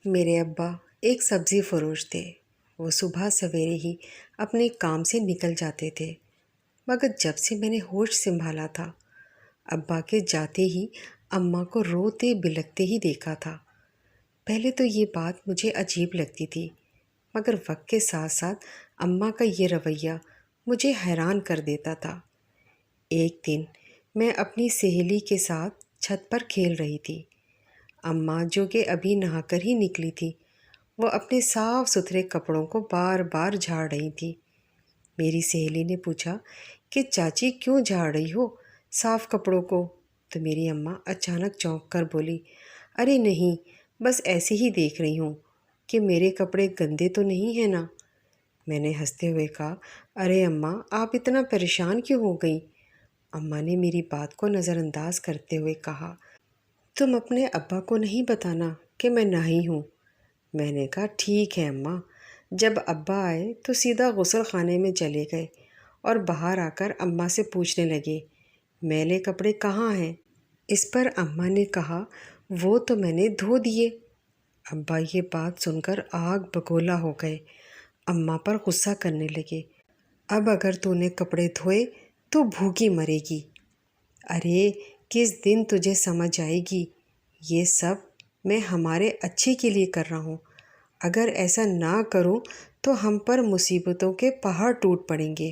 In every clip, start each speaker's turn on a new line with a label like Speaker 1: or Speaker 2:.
Speaker 1: میرے ابا ایک سبزی فروش تھے۔ وہ صبح سویرے ہی اپنے کام سے نکل جاتے تھے، مگر جب سے میں نے ہوش سنبھالا تھا، ابا کے جاتے ہی اماں کو روتے بلکتے ہی دیکھا تھا۔ پہلے تو یہ بات مجھے عجیب لگتی تھی، مگر وقت کے ساتھ ساتھ اماں کا یہ رویہ مجھے حیران کر دیتا تھا۔ ایک دن میں اپنی سہیلی کے ساتھ چھت پر کھیل رہی تھی۔ اماں جو کہ ابھی نہا کر ہی نکلی تھی، وہ اپنے صاف ستھرے کپڑوں کو بار بار جھاڑ رہی تھی۔ میری سہیلی نے پوچھا کہ چاچی کیوں جھاڑ رہی ہو صاف کپڑوں کو؟ تو میری اماں اچانک چونک کر بولی، ارے نہیں، بس ایسے ہی دیکھ رہی ہوں کہ میرے کپڑے گندے تو نہیں ہیں نا۔ میں نے ہنستے ہوئے کہا، ارے اماں، آپ اتنا پریشان کیوں ہو گئیں؟ اماں نے میری بات کو نظر انداز کرتے ہوئے کہا، تم اپنے ابا کو نہیں بتانا کہ میں نہائی ہوں۔ میں نے کہا، ٹھیک ہے اماں۔ جب ابا آئے تو سیدھا غسل خانے میں چلے گئے اور باہر آ کر اماں سے پوچھنے لگے، میلے کپڑے کہاں ہیں؟ اس پر اماں نے کہا، وہ تو میں نے دھو دیے۔ ابا یہ بات سن کر آگ بگولا ہو گئے، اماں پر غصہ کرنے لگے، اب اگر تو نے کپڑے دھوئے تو بھوکی مرے گی۔ ارے کس دن تجھے سمجھ آئے گی، یہ سب میں ہمارے اچھے کے لیے کر رہا ہوں۔ اگر ایسا نہ کروں تو ہم پر مصیبتوں کے پہاڑ ٹوٹ پڑیں گے۔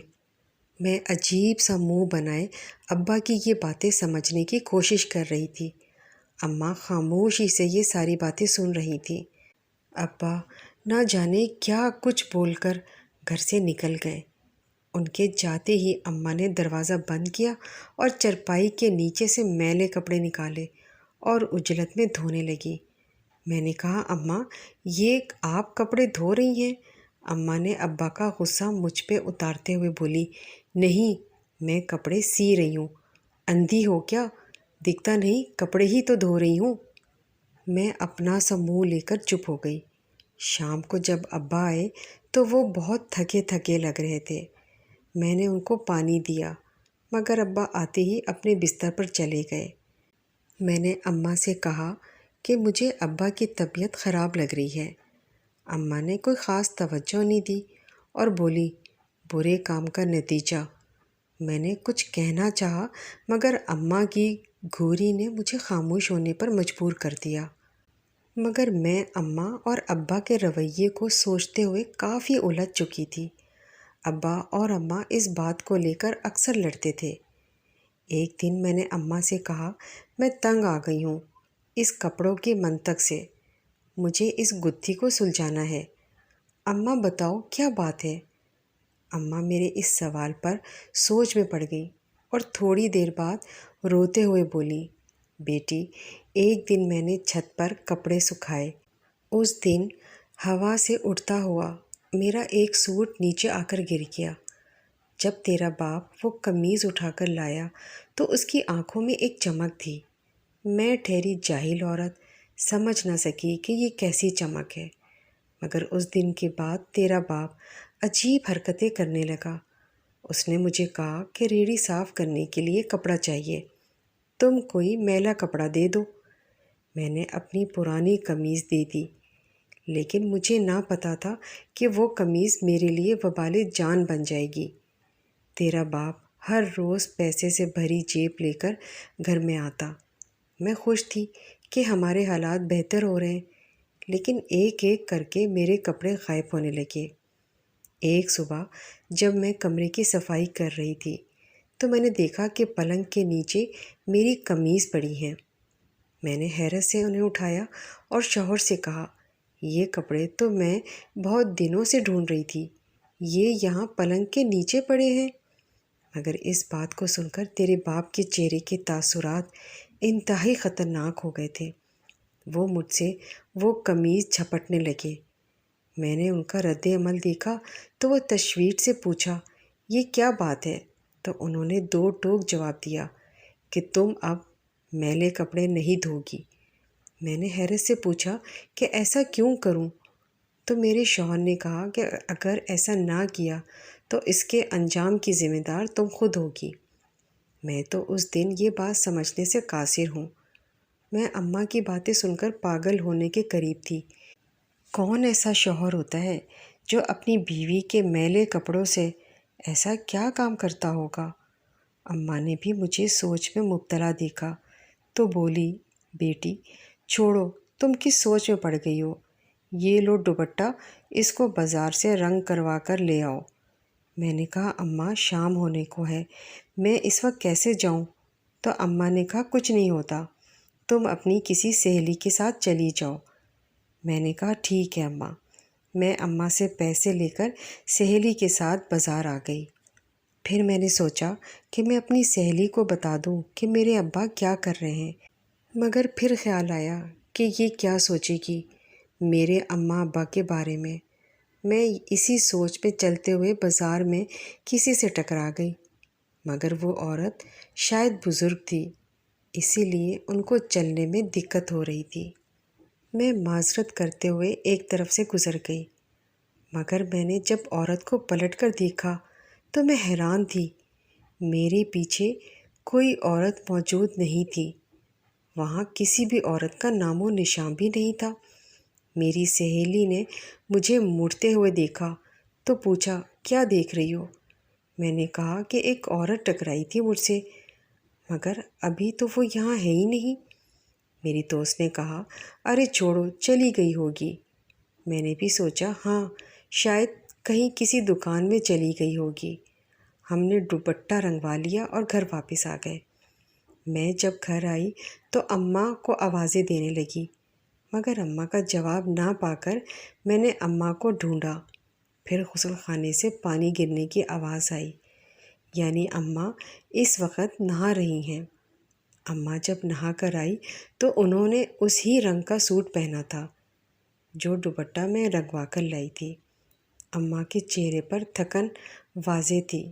Speaker 1: میں عجیب سا منہ بنائے ابا کی یہ باتیں سمجھنے کی کوشش کر رہی تھی۔ اماں خاموشی سے یہ ساری باتیں سن رہی تھی۔ ابا نہ جانے کیا کچھ بول کر گھر سے نکل گئے۔ ان کے جاتے ہی اماں نے دروازہ بند کیا اور چرپائی کے نیچے سے میلے کپڑے نکالے اور اجلت میں دھونے لگی۔ میں نے کہا، اماں یہ آپ کپڑے دھو رہی ہیں؟ اماں نے ابا کا غصہ مجھ پہ اتارتے ہوئے بولی، نہیں، میں کپڑے سی رہی ہوں۔ اندھی ہو کیا؟ دکھتا نہیں کپڑے ہی تو دھو رہی ہوں۔ میں اپنا سا منہ لے کر چپ ہو گئی۔ شام کو جب ابا آئے تو وہ بہت تھکے تھکے لگ رہے تھے۔ میں نے ان کو پانی دیا، مگر ابا آتے ہی اپنے بستر پر چلے گئے۔ میں نے اماں سے کہا کہ مجھے ابا کی طبیعت خراب لگ رہی ہے۔ اماں نے کوئی خاص توجہ نہیں دی اور بولی، برے کام کا نتیجہ۔ میں نے کچھ کہنا چاہا، مگر اماں کی گھوری نے مجھے خاموش ہونے پر مجبور کر دیا۔ مگر میں اماں اور ابا کے رویے کو سوچتے ہوئے کافی الجھ چکی تھی۔ ابا اور اماں اس بات کو لے کر اکثر لڑتے تھے۔ ایک دن میں نے اماں سے کہا، میں تنگ آ گئی ہوں اس کپڑوں کی منطق سے، مجھے اس گتھی کو سلجھانا ہے۔ اماں بتاؤ کیا بات ہے؟ اماں میرے اس سوال پر سوچ میں پڑ گئی اور تھوڑی دیر بعد روتے ہوئے بولی، بیٹی، ایک دن میں نے چھت پر کپڑے سکھائے۔ اس دن ہوا سے اڑتا ہوا میرا ایک سوٹ نیچے آ کر گر گیا۔ جب تیرا باپ وہ قمیض اٹھا کر لایا تو اس کی آنکھوں میں ایک چمک تھی۔ میں ٹھہری جاہل عورت سمجھ نہ سکی کہ یہ کیسی چمک ہے، مگر اس دن کے بعد تیرا باپ عجیب حرکتیں کرنے لگا۔ اس نے مجھے کہا کہ ریڑھی صاف کرنے کے لیے کپڑا چاہیے، تم کوئی میلا کپڑا دے دو۔ میں نے اپنی پرانی قمیض دے دی، لیکن مجھے نہ پتا تھا کہ وہ قمیض میرے لیے وبال جان بن جائے گی۔ تیرا باپ ہر روز پیسے سے بھری جیب لے کر گھر میں آتا۔ میں خوش تھی کہ ہمارے حالات بہتر ہو رہے ہیں، لیکن ایک ایک کر کے میرے کپڑے غائب ہونے لگے۔ ایک صبح جب میں کمرے کی صفائی کر رہی تھی تو میں نے دیکھا کہ پلنگ کے نیچے میری قمیض پڑی ہیں۔ میں نے حیرت سے انہیں اٹھایا اور شوہر سے کہا، یہ کپڑے تو میں بہت دنوں سے ڈھونڈ رہی تھی، یہ یہاں پلنگ کے نیچے پڑے ہیں۔ مگر اس بات کو سن کر تیرے باپ کے چہرے کے تاثرات انتہائی خطرناک ہو گئے تھے۔ وہ مجھ سے وہ قمیض جھپٹنے لگے۔ میں نے ان کا رد عمل دیکھا تو وہ تشویش سے پوچھا، یہ کیا بات ہے؟ تو انہوں نے دو ٹوک جواب دیا کہ تم اب میلے کپڑے نہیں دھو گی۔ میں نے حیرت سے پوچھا کہ ایسا کیوں کروں؟ تو میرے شوہر نے کہا کہ اگر ایسا نہ کیا تو اس کے انجام کی ذمہ دار تم خود ہوگی۔ میں تو اس دن یہ بات سمجھنے سے قاصر ہوں۔ میں اماں کی باتیں سن کر پاگل ہونے کے قریب تھی کون ایسا شوہر ہوتا ہے جو اپنی بیوی کے میلے کپڑوں سے ایسا کیا کام کرتا ہوگا؟ اماں نے بھی مجھے سوچ میں مبتلا دیکھا تو بولی، بیٹی چھوڑو، تم کس سوچ میں پڑ گئی ہو؟ یہ لو دوپٹہ، اس کو بازار سے رنگ کروا کر لے آؤ۔ میں نے کہا اماں شام ہونے کو ہے، میں اس وقت کیسے جاؤں؟ تو اماں نے کہا کچھ نہیں ہوتا، تم اپنی کسی سہیلی کے ساتھ چلی جاؤ۔ میں نے کہا ٹھیک ہے اماں۔ میں اماں سے پیسے لے کر سہیلی کے ساتھ بازار آ گئی۔ پھر میں نے سوچا کہ میں اپنی سہیلی کو بتا دوں کہ میرے ابا کیا کر رہے ہیں، مگر پھر خیال آیا کہ یہ کیا سوچے گی میرے اماں ابا کے بارے میں۔ میں اسی سوچ پہ چلتے ہوئے بازار میں کسی سے ٹکرا گئی، مگر وہ عورت شاید بزرگ تھی، اسی لیے ان کو چلنے میں دقت ہو رہی تھی۔ میں معذرت کرتے ہوئے ایک طرف سے گزر گئی، مگر میں نے جب عورت کو پلٹ کر دیکھا تو میں حیران تھی۔ میرے پیچھے کوئی عورت موجود نہیں تھی، وہاں کسی بھی عورت کا نام و نشان بھی نہیں تھا۔ میری سہیلی نے مجھے مڑتے ہوئے دیکھا تو پوچھا، کیا دیکھ رہی ہو؟ میں نے کہا کہ ایک عورت ٹکرائی تھی مجھ سے، مگر ابھی تو وہ یہاں ہے ہی نہیں۔ میری دوست نے کہا، ارے چھوڑو، چلی گئی ہوگی۔ میں نے بھی سوچا ہاں، شاید کہیں کسی دکان میں چلی گئی ہوگی۔ ہم نے دوپٹہ رنگوا لیا اور گھر واپس آ گئے۔ میں جب گھر آئی تو اماں کو آوازیں دینے لگی، مگر اماں کا جواب نہ پا کر میں نے اماں کو ڈھونڈا۔ پھر غسل خانے سے پانی گرنے کی آواز آئی، یعنی اماں اس وقت نہا رہی ہیں۔ اماں جب نہا کر آئی تو انہوں نے اسی رنگ کا سوٹ پہنا تھا جو دوپٹہ میں رنگوا کر لائی تھی۔ اماں کے چہرے پر تھکن واضح تھی۔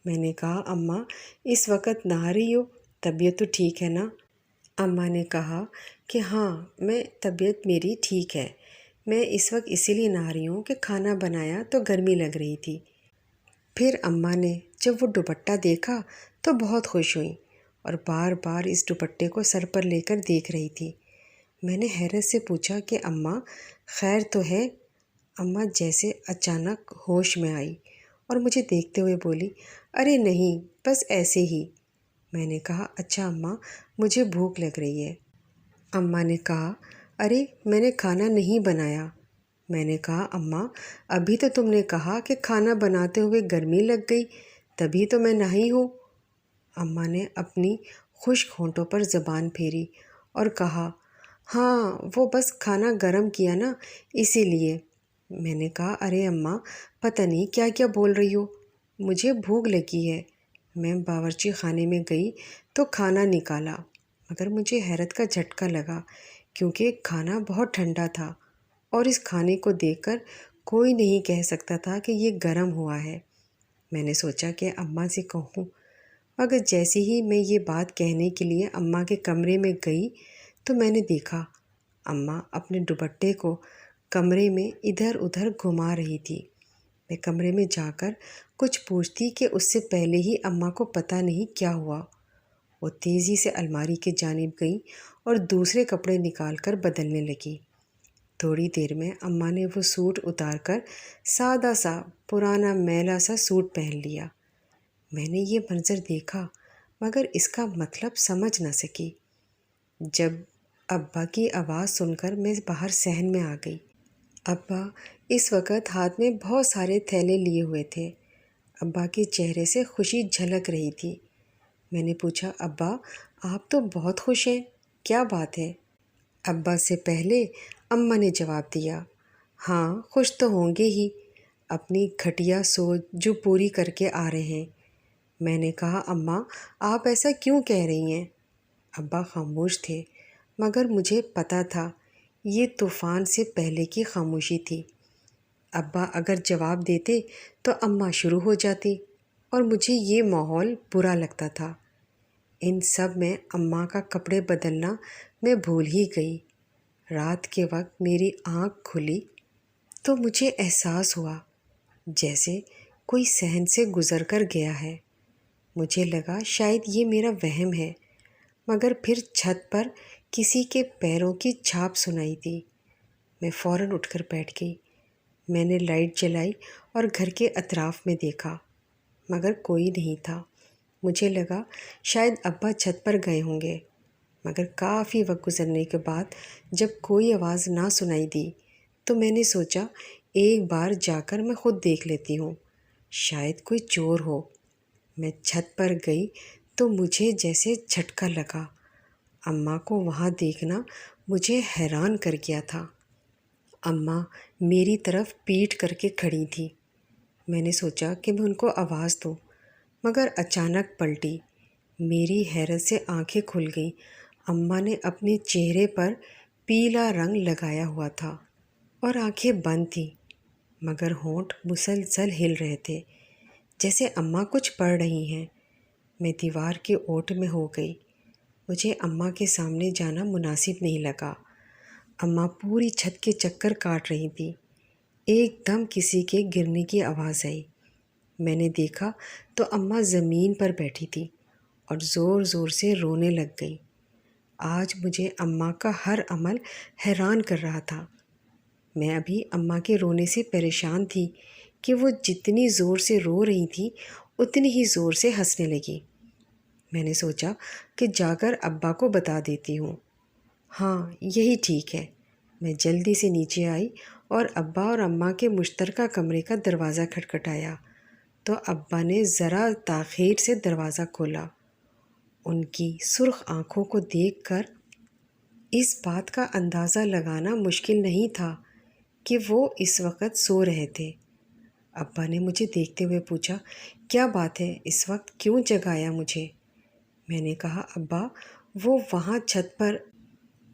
Speaker 1: میں نے کہا اماں اس وقت نہا رہی ہو، طبیعت تو ٹھیک ہے نا؟ اماں نے کہا کہ ہاں، طبیعت میری ٹھیک ہے، میں اس وقت اسی لیے نہا رہی ہوں کہ کھانا بنایا تو گرمی لگ رہی تھی۔ پھر اماں نے جب وہ دوپٹہ دیکھا تو بہت خوش ہوئیں اور بار بار اس دوپٹے کو سر پر لے کر دیکھ رہی تھی۔ میں نے حیرت سے پوچھا کہ اماں خیر تو ہے؟ اماں جیسے اچانک ہوش میں آئی اور مجھے دیکھتے ہوئے بولی، ارے نہیں، بس ایسے ہی۔ میں نے کہا اچھا اماں، مجھے بھوک لگ رہی ہے۔ اماں نے کہا، ارے میں نے کھانا نہیں بنایا۔ میں نے کہا اماں ابھی تو تم نے کہا کہ کھانا بناتے ہوئے گرمی لگ گئی، تبھی تو میں نہائی ہوں۔ اماں نے اپنی خشک ہونٹوں پر زبان پھیری اور کہا، ہاں وہ بس کھانا گرم کیا نا، اسی لیے۔ میں نے کہا ارے اماں پتہ نہیں کیا کیا بول رہی ہو، مجھے بھوک لگی ہے۔ میں باورچی خانے میں گئی تو کھانا نکالا، مگر مجھے حیرت کا جھٹکا لگا کیونکہ کھانا بہت ٹھنڈا تھا اور اس کھانے کو دیکھ کر کوئی نہیں کہہ سکتا تھا کہ یہ گرم ہوا ہے۔ میں نے سوچا کہ اماں سے کہوں، مگر جیسے ہی میں یہ بات کہنے کے لیے اماں کے کمرے میں گئی تو میں نے دیکھا اماں اپنے دوپٹے کو کمرے میں ادھر ادھر گھما رہی تھی۔ میں کمرے میں جا کر کچھ پوچھتی کہ اس سے پہلے ہی اماں کو پتہ نہیں کیا ہوا۔ وہ تیزی سے الماری کی جانب گئی اور دوسرے کپڑے نکال کر بدلنے لگی۔ تھوڑی دیر میں اماں نے وہ سوٹ اتار کر سادہ سا پرانا میلا سا سوٹ پہن لیا۔ میں نے یہ منظر دیکھا مگر اس کا مطلب سمجھ نہ سکی۔ جب ابا کی آواز سن کر میں باہر صحن میں آ گئی۔ ابا اس وقت ہاتھ میں بہت سارے تھیلے لیے ہوئے تھے۔ ابا کے چہرے سے خوشی جھلک رہی تھی۔ میں نے پوچھا، ابا آپ تو بہت خوش ہیں، کیا بات ہے؟ ابا سے پہلے اماں نے جواب دیا، ہاں خوش تو ہوں گے ہی، اپنی گھٹیا سوچ جو پوری کر کے آ رہے ہیں۔ میں نے کہا اماں آپ ایسا کیوں کہہ رہی ہیں؟ ابا خاموش تھے، مگر مجھے پتہ تھا یہ طوفان سے پہلے کی خاموشی تھی۔ ابا اگر جواب دیتے تو اماں شروع ہو جاتی اور مجھے یہ ماحول برا لگتا تھا۔ ان سب میں اماں کا کپڑے بدلنا میں بھول ہی گئی۔ رات کے وقت میری آنکھ کھلی تو مجھے احساس ہوا جیسے کوئی صحن سے گزر کر گیا ہے۔ مجھے لگا شاید یہ میرا وہم ہے، مگر پھر چھت پر کسی کے پیروں کی چھاپ سنائی دی۔ میں فوراً اٹھ کر بیٹھ گئی۔ میں نے لائٹ جلائی اور گھر کے اطراف میں دیکھا، مگر کوئی نہیں تھا۔ مجھے لگا شاید ابا چھت پر گئے ہوں گے، مگر کافی وقت گزرنے کے بعد جب کوئی آواز نہ سنائی دی تو میں نے سوچا ایک بار جا کر میں خود دیکھ لیتی ہوں، شاید کوئی چور ہو۔ میں چھت پر گئی تو مجھے جیسے جھٹکا لگا۔ اماں کو وہاں دیکھنا مجھے حیران کر گیا تھا۔ اماں میری طرف پیٹھ کر کے کھڑی تھی۔ میں نے سوچا کہ میں ان کو آواز دوں، مگر اچانک پلٹی۔ میری حیرت سے آنکھیں کھل گئیں۔ اماں نے اپنے چہرے پر پیلا رنگ لگایا ہوا تھا اور آنکھیں بند تھیں، مگر ہونٹ مسلسل ہل رہے تھے، جیسے اماں کچھ پڑھ رہی ہیں۔ میں دیوار کے اوٹ میں ہو گئی۔ مجھے اماں کے سامنے جانا مناسب نہیں لگا۔ اماں پوری چھت کے چکر کاٹ رہی تھی۔ ایک دم کسی کے گرنے کی آواز آئی۔ میں نے دیکھا تو اماں زمین پر بیٹھی تھی اور زور زور سے رونے لگ گئی۔ آج مجھے اماں کا ہر عمل حیران کر رہا تھا۔ میں ابھی اماں کے رونے سے پریشان تھی کہ وہ جتنی زور سے رو رہی تھی اتنی ہی زور سے ہنسنے لگی۔ میں نے سوچا کہ جا کر ابا کو بتا دیتی ہوں۔ ہاں، یہی ٹھیک ہے۔ میں جلدی سے نیچے آئی اور ابا اور اماں کے مشترکہ کمرے کا دروازہ کھٹکھٹایا تو ابا نے ذرا تاخیر سے دروازہ کھولا۔ ان کی سرخ آنکھوں کو دیکھ کر اس بات کا اندازہ لگانا مشکل نہیں تھا کہ وہ اس وقت سو رہے تھے۔ ابا نے مجھے دیکھتے ہوئے پوچھا، کیا بات ہے، اس وقت کیوں جگایا مجھے؟ میں نے کہا، ابا وہ وہاں چھت پر۔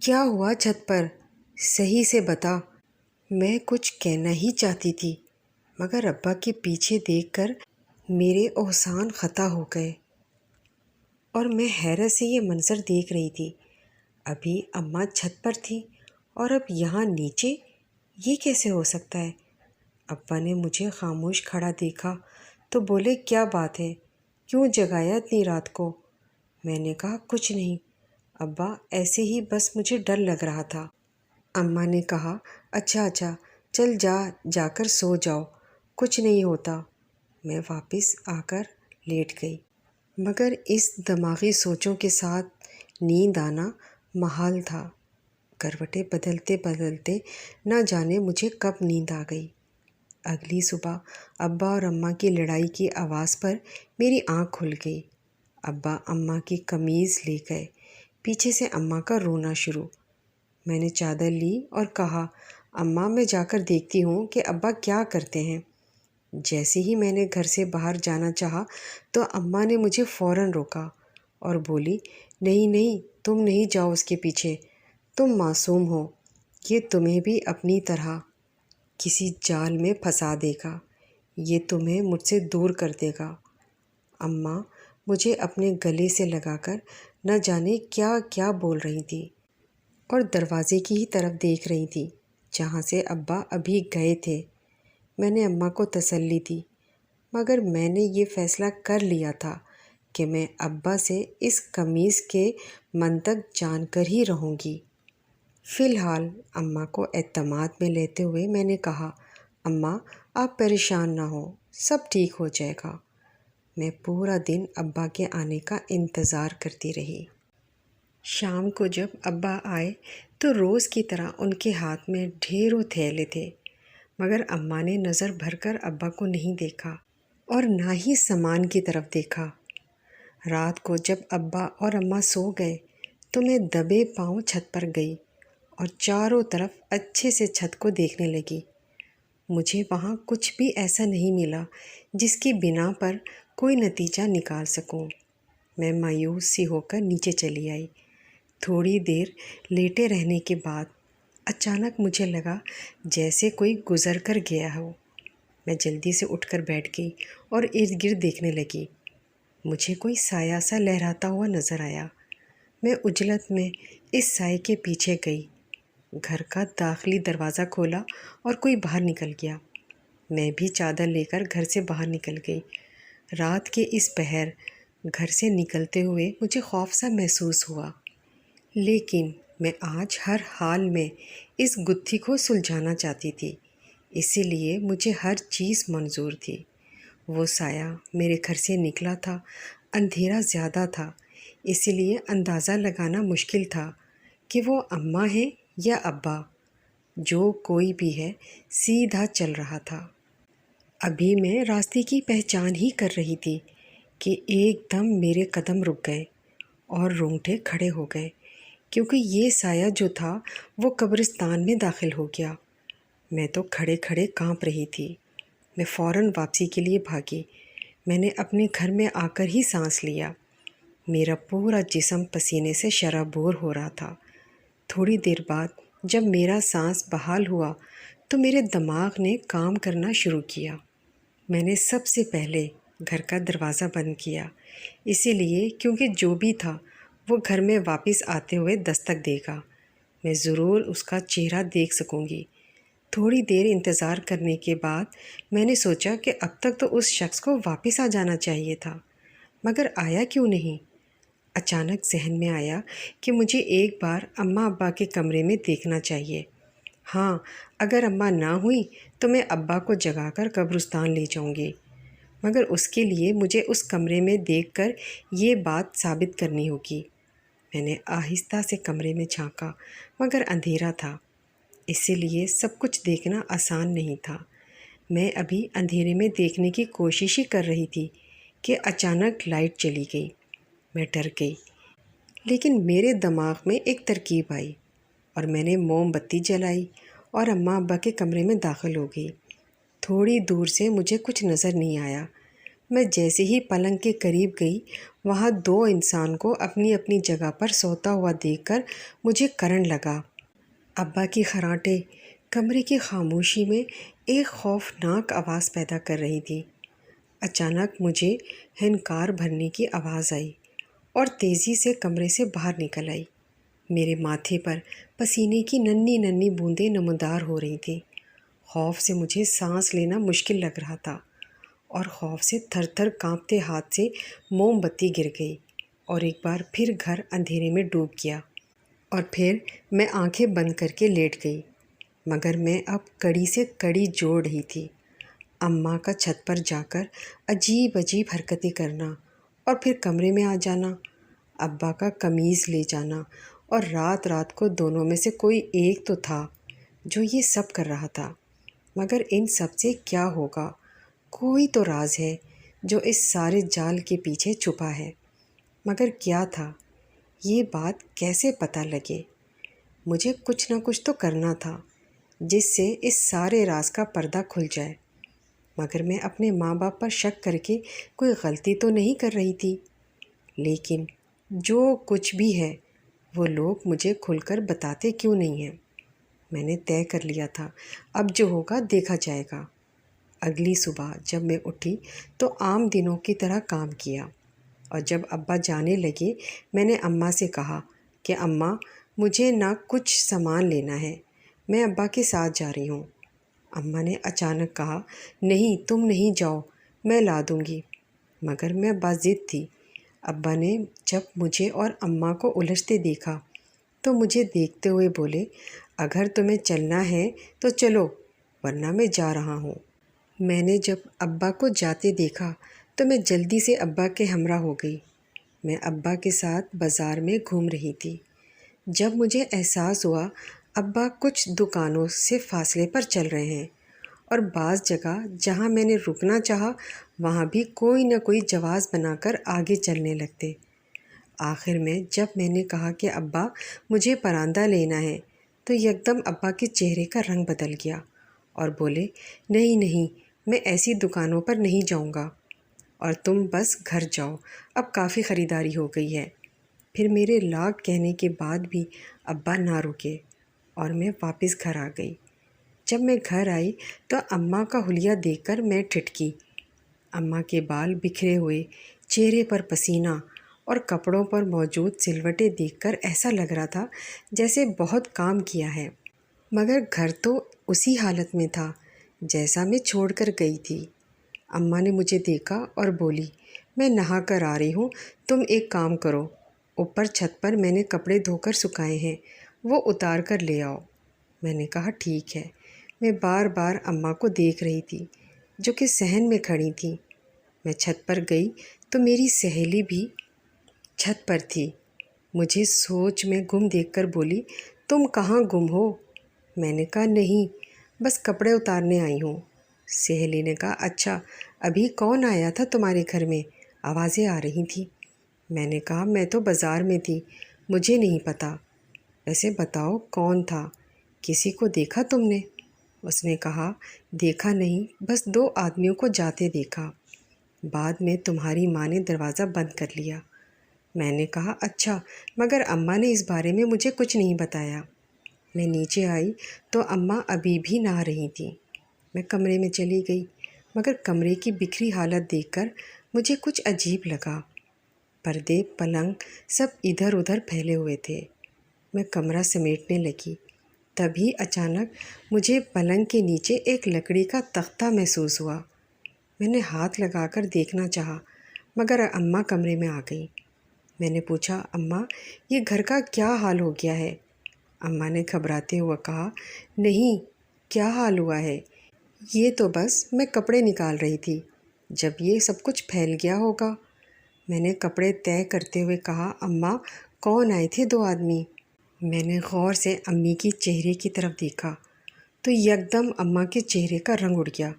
Speaker 1: کیا ہوا چھت پر؟ صحیح سے بتا۔ میں کچھ کہنا ہی چاہتی تھی، مگر ابا کے پیچھے دیکھ کر میرے احسان خطا ہو گئے اور میں حیرت سے یہ منظر دیکھ رہی تھی۔ ابھی اماں چھت پر تھی اور اب یہاں نیچے، یہ کیسے ہو سکتا ہے؟ ابا نے مجھے خاموش کھڑا دیکھا تو بولے، کیا بات ہے، کیوں جگایا اتنی رات کو؟ میں نے کہا، کچھ نہیں ابا، ایسے ہی بس مجھے ڈر لگ رہا تھا۔ اماں نے کہا، اچھا چل جا کر سو جاؤ، کچھ نہیں ہوتا۔ میں واپس آ کر لیٹ گئی، مگر اس دماغی سوچوں کے ساتھ نیند آنا محال تھا۔ کروٹیں بدلتے بدلتے نہ جانے مجھے کب نیند آ گئی۔ اگلی صبح ابا اور اماں کی لڑائی کی آواز پر میری آنکھ کھل گئی۔ ابا اماں کی قمیض لے گئے، پیچھے سے اماں کا رونا شروع۔ میں نے چادر لی اور کہا، اماں میں جا کر دیکھتی ہوں کہ ابا کیا کرتے ہیں۔ جیسے ہی میں نے گھر سے باہر جانا چاہا تو اماں نے مجھے فوراً روکا اور بولی، نہیں تم نہیں جاؤ اس کے پیچھے، تم معصوم ہو، یہ تمہیں بھی اپنی طرح کسی جال میں پھنسا دے گا، یہ تمہیں مجھ سے دور کر دے گا۔ اماں مجھے اپنے گلے سے لگا کر نہ جانے کیا کیا بول رہی تھی اور دروازے کی ہی طرف دیکھ رہی تھی جہاں سے ابا ابھی گئے تھے۔ میں نے اماں کو تسلی دی، مگر میں نے یہ فیصلہ کر لیا تھا کہ میں ابا سے اس قمیض کے منطق جان کر ہی رہوں گی۔ فی الحال اماں کو اعتماد میں لیتے ہوئے میں نے کہا، اماں آپ پریشان نہ ہو، سب ٹھیک ہو جائے گا۔ میں پورا دن ابا کے آنے کا انتظار کرتی رہی۔ شام کو جب ابا آئے تو روز کی طرح ان کے ہاتھ میں ڈھیروں تھیلے تھے، مگر اماں نے نظر بھر کر ابا کو نہیں دیکھا اور نہ ہی سامان کی طرف دیکھا۔ رات کو جب ابا اور اماں سو گئے تو میں دبے پاؤں چھت پر گئی اور چاروں طرف اچھے سے چھت کو دیکھنے لگی۔ مجھے وہاں کچھ بھی ایسا نہیں ملا جس کی بنا پر کوئی نتیجہ نکال سکوں۔ میں مایوس سی ہو کر نیچے چلی آئی۔ تھوڑی دیر لیٹے رہنے کے بعد اچانک مجھے لگا جیسے کوئی گزر کر گیا ہو۔ میں جلدی سے اٹھ کر بیٹھ گئی اور ارد گرد دیکھنے لگی۔ مجھے کوئی سایہ سا لہراتا ہوا نظر آیا۔ میں عجلت میں اس سائے کے پیچھے گئی، گھر کا داخلی دروازہ کھولا اور کوئی باہر نکل گیا۔ میں بھی چادر لے کر گھر سے باہر نکل گئی۔ رات کے اس پہر گھر سے نکلتے ہوئے مجھے خوف سا محسوس ہوا، لیکن میں آج ہر حال میں اس گتھی کو سلجھانا چاہتی تھی، اسی لیے مجھے ہر چیز منظور تھی۔ وہ سایہ میرے گھر سے نکلا تھا، اندھیرا زیادہ تھا، اسی لیے اندازہ لگانا مشکل تھا کہ وہ اماں ہیں یا ابا۔ جو کوئی بھی ہے سیدھا چل رہا تھا۔ ابھی میں راستے کی پہچان ہی کر رہی تھی کہ ایک دم میرے قدم رک گئے اور رونگٹے کھڑے ہو گئے، کیونکہ یہ سایہ جو تھا وہ قبرستان میں داخل ہو گیا۔ میں تو کھڑے کھڑے کانپ رہی تھی۔ میں فوراً واپسی کے لیے بھاگی۔ میں نے اپنے گھر میں آ کر ہی سانس لیا۔ میرا پورا جسم پسینے سے شرابور ہو رہا تھا۔ تھوڑی دیر بعد جب میرا سانس بحال ہوا تو میرے دماغ نے کام کرنا شروع کیا۔ میں نے سب سے پہلے گھر کا دروازہ بند کیا، اسی لیے کیونکہ جو بھی تھا وہ گھر میں واپس آتے ہوئے دستک دے گا، میں ضرور اس کا چہرہ دیکھ سکوں گی۔ تھوڑی دیر انتظار کرنے کے بعد میں نے سوچا کہ اب تک تو اس شخص کو واپس آ جانا چاہیے تھا، مگر آیا کیوں نہیں؟ اچانک ذہن میں آیا کہ مجھے ایک بار اماں ابا کے کمرے میں دیکھنا چاہیے۔ ہاں، اگر اماں نہ ہوئی تو میں ابا کو جگا کر قبرستان لے جاؤں گی، مگر اس کے لیے مجھے اس کمرے میں دیکھ کر یہ بات ثابت کرنی ہوگی۔ میں نے آہستہ سے کمرے میں جھانکا، مگر اندھیرا تھا، اسی لیے سب کچھ دیکھنا آسان نہیں تھا۔ میں ابھی اندھیرے میں دیکھنے کی کوشش ہی کر رہی تھی کہ اچانک لائٹ چلی گئی۔ میں ڈر گئی، لیکن میرے دماغ میں ایک ترکیب آئی اور میں نے موم بتی جلائی اور اماں ابا کے کمرے میں داخل ہو گئی۔ تھوڑی دور سے مجھے کچھ نظر نہیں آیا۔ میں جیسے ہی پلنگ کے قریب گئی، وہاں دو انسان کو اپنی اپنی جگہ پر سوتا ہوا دیکھ کر مجھے کرنٹ لگا۔ ابا کی خراٹیں کمرے کی خاموشی میں ایک خوفناک آواز پیدا کر رہی تھی۔ اچانک مجھے ہنکار بھرنے کی آواز آئی اور تیزی سے کمرے سے باہر نکل آئی۔ میرے ماتھے پر پسینے کی ننھی ننھی بوندیں نمودار ہو رہی تھیں۔ خوف سے مجھے سانس لینا مشکل لگ رہا تھا اور خوف سے تھر تھر کانپتے ہاتھ سے موم بتی گر گئی اور ایک بار پھر گھر اندھیرے میں ڈوب گیا اور پھر میں آنکھیں بند کر کے لیٹ گئی، مگر میں اب کڑی سے کڑی جوڑ رہی تھی۔ اماں کا چھت پر جا کر عجیب عجیب حرکتیں کرنا اور پھر کمرے میں آ جانا، ابا کا قمیض لے جانا، اور رات رات کو دونوں میں سے کوئی ایک تو تھا جو یہ سب کر رہا تھا۔ مگر ان سب سے کیا ہوگا؟ کوئی تو راز ہے جو اس سارے جال کے پیچھے چھپا ہے، مگر کیا تھا؟ یہ بات کیسے پتہ لگے؟ مجھے کچھ نہ کچھ تو کرنا تھا جس سے اس سارے راز کا پردہ کھل جائے، مگر میں اپنے ماں باپ پر شک کر کے کوئی غلطی تو نہیں کر رہی تھی۔ لیکن جو کچھ بھی ہے وہ لوگ مجھے کھل کر بتاتے کیوں نہیں ہیں؟ میں نے طے کر لیا تھا، اب جو ہوگا دیکھا جائے گا۔ اگلی صبح جب میں اٹھی تو عام دنوں کی طرح کام کیا، اور جب ابا جانے لگے میں نے اماں سے کہا کہ اماں، مجھے نہ کچھ سامان لینا ہے، میں ابا کے ساتھ جا رہی ہوں۔ اماں نے اچانک کہا، نہیں تم نہیں جاؤ، میں لا دوں گی، مگر میں باضد تھی۔ ابا نے جب مجھے اور اماں کو الجھتے دیکھا تو مجھے دیکھتے ہوئے بولے، اگر تمہیں چلنا ہے تو چلو، ورنہ میں جا رہا ہوں۔ میں نے جب ابا کو جاتے دیکھا تو میں جلدی سے ابا کے ہمراہ ہو گئی۔ میں ابا کے ساتھ بازار میں گھوم رہی تھی۔ جب مجھے احساس ہوا ابا کچھ دکانوں سے فاصلے پر چل رہے ہیں اور بعض جگہ جہاں میں نے رکنا چاہا وہاں بھی کوئی نہ کوئی جواز بنا کر آگے چلنے لگتے۔ آخر میں جب میں نے کہا کہ ابا مجھے پراندہ لینا ہے تو یکدم ابا کے چہرے کا رنگ بدل گیا اور بولے، نہیں نہیں، میں ایسی دکانوں پر نہیں جاؤں گا، اور تم بس گھر جاؤ، اب کافی خریداری ہو گئی ہے۔ پھر میرے لاکھ کہنے کے بعد بھی ابا نہ رکے اور میں واپس گھر آ گئی۔ جب میں گھر آئی تو اماں کا حلیہ دیکھ کر میں ٹھٹکی۔ اماں کے بال بکھرے ہوئے، چہرے پر پسینہ اور کپڑوں پر موجود سلوٹیں دیکھ کر ایسا لگ رہا تھا جیسے بہت کام کیا ہے، مگر گھر تو اسی حالت میں تھا جیسا میں چھوڑ کر گئی تھی۔ اماں نے مجھے دیکھا اور بولی، میں نہا کر آ رہی ہوں، تم ایک کام کرو، اوپر چھت پر میں نے کپڑے دھو کر سکھائے ہیں، وہ اتار کر لے آؤ۔ میں نے کہا ٹھیک ہے۔ میں بار بار اماں کو دیکھ رہی تھی جو کہ صحن میں کھڑی تھیں۔ میں چھت پر گئی تو میری سہیلی بھی چھت پر تھی۔ مجھے سوچ میں گم دیکھ کر بولی، تم کہاں گم ہو؟ میں نے کہا نہیں، بس کپڑے اتارنے آئی ہوں۔ سہیلی نے کہا اچھا، ابھی کون آیا تھا تمہارے گھر میں؟ آوازیں آ رہی تھیں۔ میں نے کہا میں تو بازار میں تھی، مجھے نہیں پتہ۔ ویسے بتاؤ کون تھا؟ کسی کو دیکھا تم نے؟ اس نے کہا دیکھا نہیں، بس 2 آدمیوں کو جاتے دیکھا۔ بعد میں تمہاری ماں نے دروازہ بند کر لیا۔ میں نے کہا اچھا، مگر اماں نے اس بارے میں مجھے کچھ نہیں بتایا۔ میں نیچے آئی تو اماں ابھی بھی نہا رہی تھیں۔ میں کمرے میں چلی گئی، مگر کمرے کی بکھری حالت دیکھ کر مجھے کچھ عجیب لگا۔ پردے، پلنگ سب ادھر ادھر پھیلے ہوئے تھے۔ میں کمرہ سمیٹنے لگی، تبھی اچانک مجھے پلنگ کے نیچے ایک لکڑی کا تختہ محسوس ہوا۔ میں نے ہاتھ لگا کر دیکھنا چاہا، مگر اماں کمرے میں آ گئیں۔ میں نے پوچھا اماں یہ گھر کا کیا حال ہو گیا ہے؟ اماں نے گھبراتے ہوئے کہا نہیں، کیا حال ہوا ہے؟ یہ تو بس میں کپڑے نکال رہی تھی، جب یہ سب کچھ پھیل گیا ہوگا۔ میں نے کپڑے طے کرتے ہوئے کہا اماں کون آئے تھے 2 آدمی؟ میں نے غور سے امی کی چہرے کی طرف دیکھا تو یکدم اماں کے چہرے کا رنگ اڑ گیا۔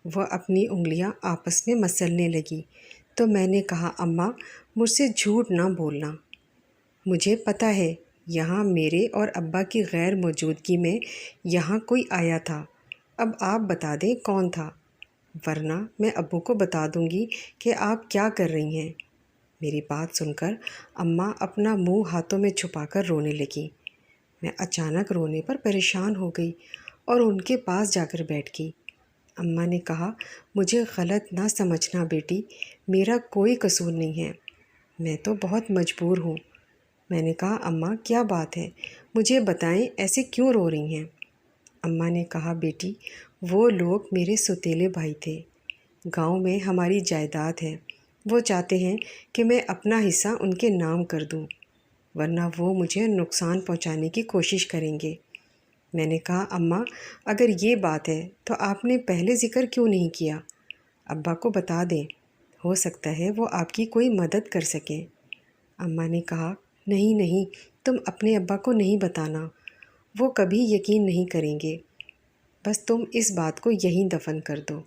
Speaker 1: وہ اپنی انگلیاں آپس میں مسلنے لگی تو میں نے کہا اماں مجھ سے جھوٹ نہ بولنا، مجھے پتہ ہے یہاں میرے اور ابا کی غیر موجودگی میں یہاں کوئی آیا تھا۔ اب آپ بتا دیں کون تھا، ورنہ میں ابو کو بتا دوں گی کہ آپ کیا کر رہی ہیں۔ میری بات سن کر اماں اپنا منہ ہاتھوں میں چھپا کر رونے لگی۔ میں اچانک رونے پر پریشان ہو گئی اور ان کے پاس جا کر بیٹھ گئی۔ اماں نے کہا مجھے غلط نہ سمجھنا بیٹی، میرا کوئی قصور نہیں ہے، میں تو بہت مجبور ہوں۔ میں نے کہا اماں کیا بات ہے، مجھے بتائیں ایسے کیوں رو رہی ہیں؟ اماں نے کہا بیٹی وہ لوگ میرے سوتیلے بھائی تھے، گاؤں میں ہماری جائیداد ہے، وہ چاہتے ہیں کہ میں اپنا حصہ ان کے نام کر دوں، ورنہ وہ مجھے نقصان پہنچانے کی کوشش کریں گے۔ میں نے کہا اماں اگر یہ بات ہے تو آپ نے پہلے ذکر کیوں نہیں کیا؟ ابا کو بتا دیں، ہو سکتا ہے وہ آپ کی کوئی مدد کر سکیں۔ اماں نے کہا نہیں نہیں، تم اپنے ابا کو نہیں بتانا، وہ کبھی یقین نہیں کریں گے، بس تم اس بات کو یہیں دفن کر دو،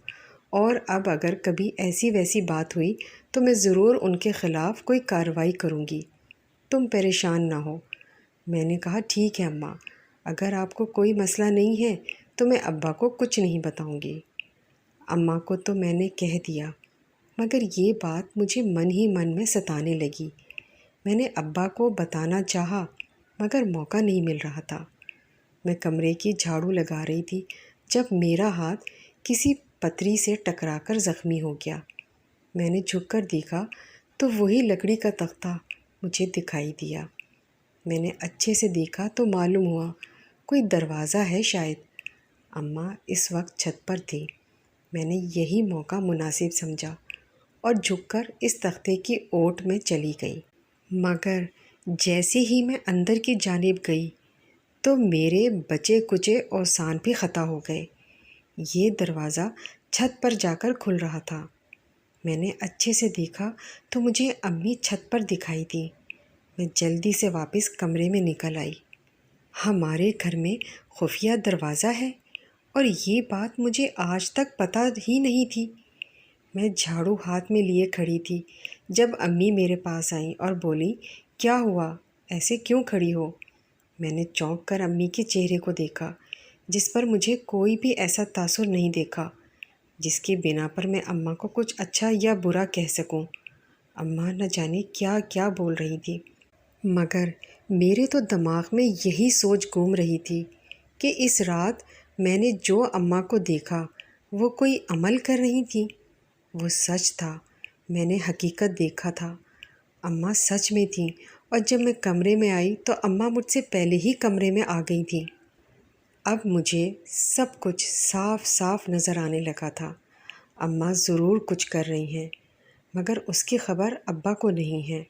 Speaker 1: اور اب اگر کبھی ایسی ویسی بات ہوئی تو میں ضرور ان کے خلاف کوئی کارروائی کروں گی، تم پریشان نہ ہو۔ میں نے کہا ٹھیک ہے اماں، اگر آپ کو کوئی مسئلہ نہیں ہے تو میں ابا کو کچھ نہیں بتاؤں گی۔ اماں کو تو میں نے کہہ دیا، مگر یہ بات مجھے من ہی من میں ستانے لگی۔ میں نے ابا کو بتانا چاہا مگر موقع نہیں مل رہا تھا۔ میں کمرے کی جھاڑو لگا رہی تھی جب میرا ہاتھ کسی پتری سے ٹکرا کر زخمی ہو گیا۔ میں نے جھک کر دیکھا تو وہی لکڑی کا تختہ مجھے دکھائی دیا۔ میں نے اچھے سے دیکھا تو معلوم ہوا کوئی دروازہ ہے شاید۔ اماں اس وقت چھت پر تھی۔ میں نے یہی موقع مناسب سمجھا اور جھک کر اس تختے کی اوٹ میں چلی گئی، مگر جیسے ہی میں اندر کی جانب گئی تو میرے بچے کچے اوسان بھی خطا ہو گئے۔ یہ دروازہ چھت پر جا کر کھل رہا تھا۔ میں نے اچھے سے دیکھا تو مجھے امی چھت پر دکھائی دی۔ میں جلدی سے واپس کمرے میں نکل آئی۔ ہمارے گھر میں خفیہ دروازہ ہے اور یہ بات مجھے آج تک پتہ ہی نہیں تھی۔ میں جھاڑو ہاتھ میں لیے کھڑی تھی جب امی میرے پاس آئیں اور بولی کیا ہوا، ایسے کیوں کھڑی ہو؟ میں نے چونک کر امی کے چہرے کو دیکھا جس پر مجھے کوئی بھی ایسا تاثر نہیں دیکھا جس کی بنا پر میں اماں کو کچھ اچھا یا برا کہہ سکوں۔ اماں نہ جانے کیا کیا بول رہی تھی، مگر میرے تو دماغ میں یہی سوچ گھوم رہی تھی کہ اس رات میں نے جو اماں کو دیکھا وہ کوئی عمل کر رہی تھی۔ وہ سچ تھا، میں نے حقیقت دیکھا تھا، اماں سچ میں تھیں، اور جب میں کمرے میں آئی تو اماں مجھ سے پہلے ہی کمرے میں آ گئی تھیں۔ اب مجھے سب کچھ صاف صاف نظر آنے لگا تھا۔ اماں ضرور کچھ کر رہی ہیں، مگر اس کی خبر ابا کو نہیں ہے،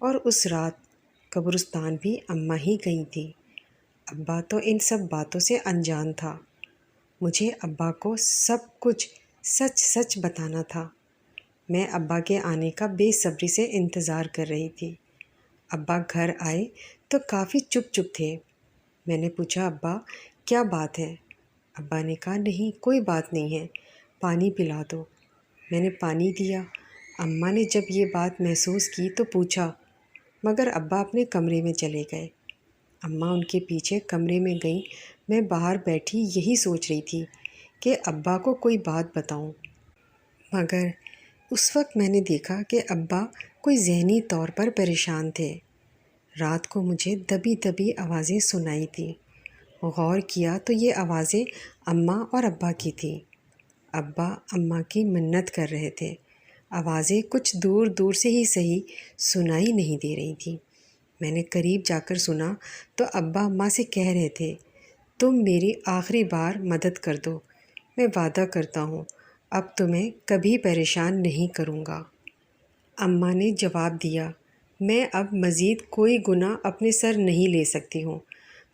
Speaker 1: اور اس رات قبرستان بھی اماں ہی گئی تھیں۔ ابا تو ان سب باتوں سے انجان تھا۔ مجھے ابا کو سب کچھ سچ سچ بتانا تھا۔ میں ابا کے آنے کا بے صبری سے انتظار کر رہی تھی۔ ابا گھر آئے تو کافی چپ چپ تھے۔ میں نے پوچھا، ابا کیا بات ہے؟ ابا نے کہا، نہیں کوئی بات نہیں ہے، پانی پلا دو۔ میں نے پانی دیا۔ اماں نے جب یہ بات محسوس کی تو پوچھا، مگر ابا اپنے کمرے میں چلے گئے۔ اماں ان کے پیچھے کمرے میں گئیں۔ میں باہر بیٹھی یہی سوچ رہی تھی کہ ابا کو کوئی بات بتاؤں، مگر اس وقت میں نے دیکھا کہ ابا کوئی ذہنی طور پر پریشان تھے۔ رات کو مجھے دبی دبی آوازیں سنائی تھیں۔ غور کیا تو یہ آوازیں اماں اور ابا کی تھیں۔ ابا اماں کی منت کر رہے تھے۔ آوازیں کچھ دور دور سے ہی صحیح سنائی نہیں دے رہی تھیں۔ میں نے قریب جا کر سنا تو ابا اماں سے کہہ رہے تھے، تم میری آخری بار مدد کر دو، میں وعدہ کرتا ہوں اب تمہیں کبھی پریشان نہیں کروں گا۔ اماں نے جواب دیا، میں اب مزید کوئی گناہ اپنے سر نہیں لے سکتی ہوں،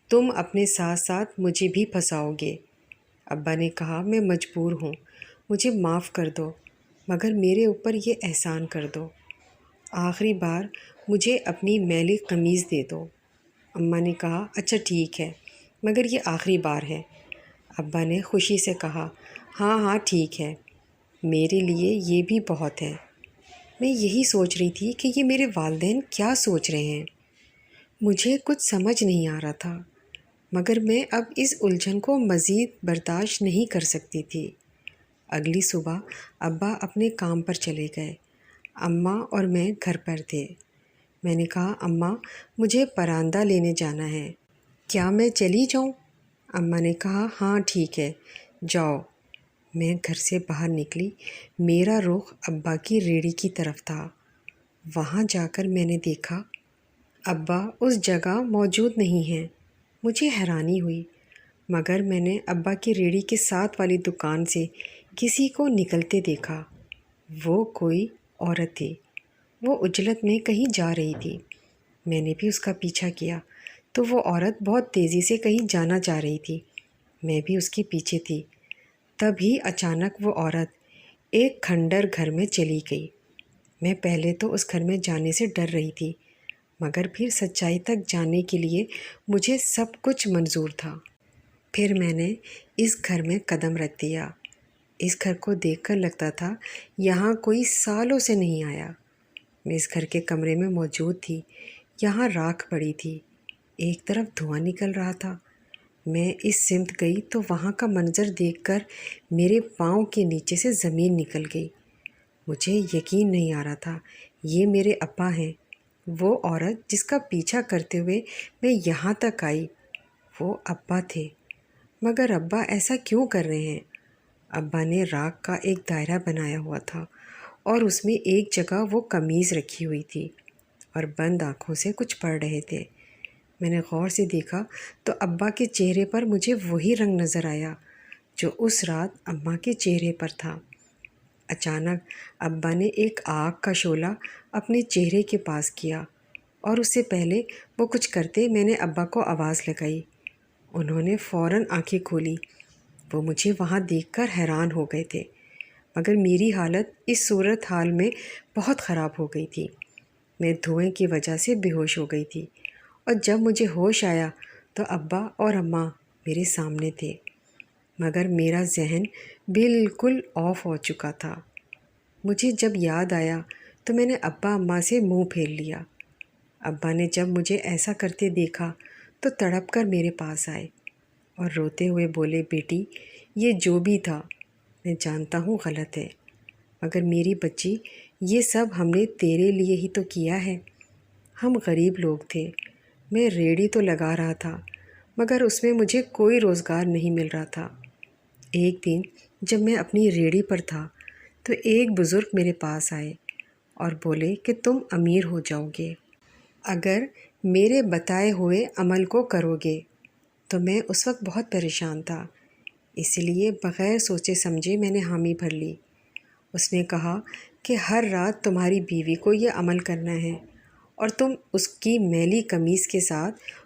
Speaker 1: تم اپنے ساتھ ساتھ مجھے بھی پھنساؤ گے۔ ابا نے کہا، میں مجبور ہوں، مجھے معاف کر دو، مگر میرے اوپر یہ احسان کر دو، آخری بار مجھے اپنی میلی قمیض دے دو۔ اماں نے کہا، اچھا ٹھیک ہے، مگر یہ آخری بار ہے۔ ابا نے خوشی سے کہا، ہاں ہاں ٹھیک ہے، میرے لیے یہ بھی بہت ہے۔ میں یہی سوچ رہی تھی کہ یہ میرے والدین کیا سوچ رہے ہیں۔ مجھے کچھ سمجھ نہیں آ رہا تھا، مگر میں اب اس الجھن کو مزید برداشت نہیں کر سکتی تھی۔ اگلی صبح ابا اپنے کام پر چلے گئے۔ اماں اور میں گھر پر تھے۔ میں نے کہا، اماں مجھے پراندہ لینے جانا ہے، کیا میں چلی جاؤں؟ اماں نے کہا، ہاں ٹھیک ہے، جاؤ۔ میں گھر سے باہر نکلی۔ میرا رخ ابا کی ریڑھی کی طرف تھا۔ وہاں جا کر میں نے دیکھا ابا اس جگہ موجود نہیں ہیں۔ مجھے حیرانی ہوئی، مگر میں نے ابا کی ریڑھی کے ساتھ والی دکان سے کسی کو نکلتے دیکھا۔ وہ کوئی عورت تھی، وہ عجلت میں کہیں جا رہی تھی۔ میں نے بھی اس کا پیچھا کیا تو وہ عورت بہت تیزی سے کہیں جانا چاہ رہی تھی۔ میں بھی اس کے پیچھے تھی۔ تبھی اچانک وہ عورت ایک کھنڈر گھر میں چلی گئی۔ میں پہلے تو اس گھر میں جانے سے ڈر رہی تھی، مگر پھر سچائی تک جانے کے لیے مجھے سب کچھ منظور تھا۔ پھر میں نے اس گھر میں قدم رکھ دیا۔ اس گھر کو دیکھ کر لگتا تھا یہاں کوئی سالوں سے نہیں آیا۔ میں اس گھر کے کمرے میں موجود تھی۔ یہاں راکھ پڑی تھی، ایک طرف دھواں نکل رہا تھا۔ میں اس سمت گئی تو وہاں کا منظر دیکھ کر میرے پاؤں کے نیچے سے زمین نکل گئی۔ مجھے یقین نہیں آ رہا تھا یہ میرے ابا ہیں۔ وہ عورت جس کا پیچھا کرتے ہوئے میں یہاں تک آئی، وہ ابا تھے۔ مگر ابا ایسا کیوں کر رہے ہیں؟ ابا نے راکھ کا ایک دائرہ بنایا ہوا تھا اور اس میں ایک جگہ وہ قمیض رکھی ہوئی تھی اور بند آنکھوں سے کچھ پڑھ رہے تھے۔ میں نے غور سے دیکھا تو ابا کے چہرے پر مجھے وہی رنگ نظر آیا جو اس رات اماں کے چہرے پر تھا۔ اچانک ابا نے ایک آگ کا شعلہ اپنے چہرے کے پاس کیا، اور اس سے پہلے وہ کچھ کرتے میں نے ابا کو آواز لگائی۔ انہوں نے فوراً آنکھیں کھولی۔ وہ مجھے وہاں دیکھ کر حیران ہو گئے تھے، مگر میری حالت اس صورت حال میں بہت خراب ہو گئی تھی۔ میں دھوئیں کی وجہ سے بے ہوش ہو گئی تھی، اور جب مجھے ہوش آیا تو ابا اور اماں میرے سامنے تھے، مگر میرا ذہن بالکل آف ہو چکا تھا۔ مجھے جب یاد آیا تو میں نے ابا اماں سے منہ پھیر لیا۔ ابا نے جب مجھے ایسا کرتے دیکھا تو تڑپ کر میرے پاس آئے اور روتے ہوئے بولے، بیٹی یہ جو بھی تھا میں جانتا ہوں غلط ہے، مگر میری بچی یہ سب ہم نے تیرے لیے ہی تو کیا ہے۔ ہم غریب لوگ تھے، میں ریڑھی تو لگا رہا تھا، مگر اس میں مجھے کوئی روزگار نہیں مل رہا تھا۔ ایک دن جب میں اپنی ریڑھی پر تھا تو ایک بزرگ میرے پاس آئے اور بولے کہ تم امیر ہو جاؤ گے اگر میرے بتائے ہوئے عمل کو کرو گے۔ تو میں اس وقت بہت پریشان تھا، اس لیے بغیر سوچے سمجھے میں نے حامی بھر لی۔ اس نے کہا کہ ہر رات تمہاری بیوی کو یہ عمل کرنا ہے، اور تم اس کی میلی قمیض کے ساتھ